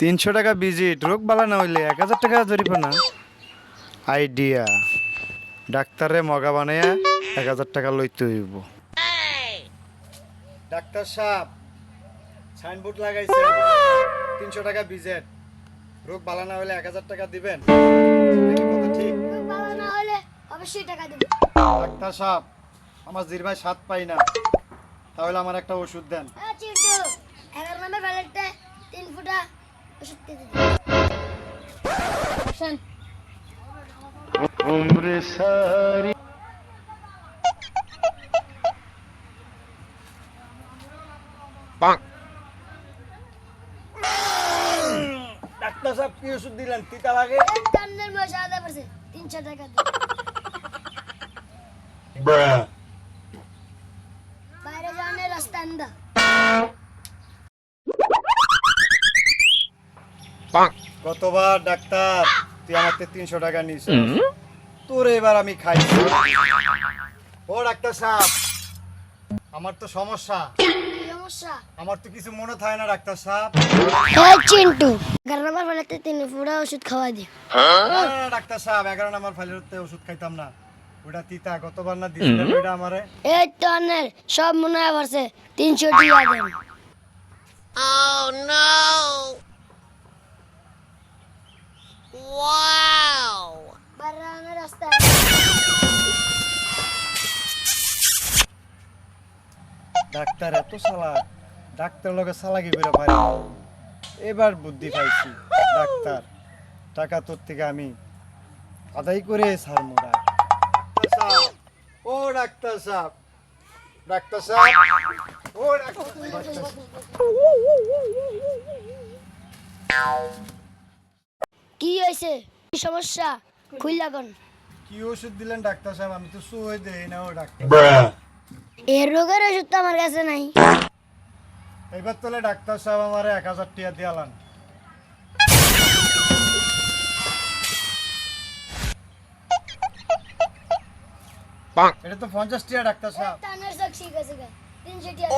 300 টাকা ভিজিট, রোগ বালা না হইলে 1000 টাকা জরিমানা। আইডিয়া, ডাক্তারে মগা বানাইয়া 1000 টাকা লইতে হইব। ডাক্তার সাহেব, সাইনবোর্ড লাগাইছে 300 টাকা ভিজিট, রোগ বালা না হইলে 1000 টাকা দিবেন। এটা কি কথা ঠিক? ভালো না হলে অবশ্যই টাকা দেব। ডাক্তার সাহেব, আমার জিরবায় স্বাদ পাই না, তাহলে আমার একটা ওষুধ দেন। চিন্টু 11 নম্বর প্যালেটে 3 ফুটা ওষুধ দিয়ে দিন। শোন ডাক্তার সাহেব কি ওষুধ দিলেন? তিতা লাগে। কান্নের মশা আদা পড়ছে 300 টাকা দিন। বাইরে যাওয়ার রাস্তা আন্দা। কতবার ডাক্তার তুই আমার 300 টাকা নিস, তোর এবার আমি খাই। ও ডাক্তার সাহেব, আমার তো সমস্যা, সমস্যা আমার তো কিছু মনে থাকে না ডাক্তার সাহেব। এই চিন্টু 11 নম্বর প্যালেটে 3 ফুটা ওষুধ খাওয়া দি। না, না, না, ডাক্তার সাহেব 11 নম্বর ফাইলের ওষুধ খাইতাম না, ওটা তিতা। গতবার না দিছিলেন ওইটা আমারে। এই তো আনের সব মনে হয় পড়ছে 300 টাকা দেন। বারানের রাস্তা ডাক্তার এত চালাক, ডাক্তার লগে চালাকি করে পারি। এবার বুদ্ধি পাইছি ডাক্তার, টাকা তোর থেকে আমি আদায় করে ছাড় মোড়া। ও ডাক্তার সাহেব, ডাক্তার সাহেব, ও ডাক্তার সাহেব। কি হয়েছে? কি সমস্যা? খুইলা কোন কি ওষুধ দিলেন ডাক্তার সাহেব? আমি তো শুয়ে দেই না ও ডাক্তার। এর রোগের ওষুধ তো আমার কাছে নাই। এবার তোলে ডাক্তার সাহেব আমারে 1000 টাকা দিয়ালান। এটা তো 50 টাকা ডাক্তার সাহেব। তানের সব ঠিক আছে 300 টাকা।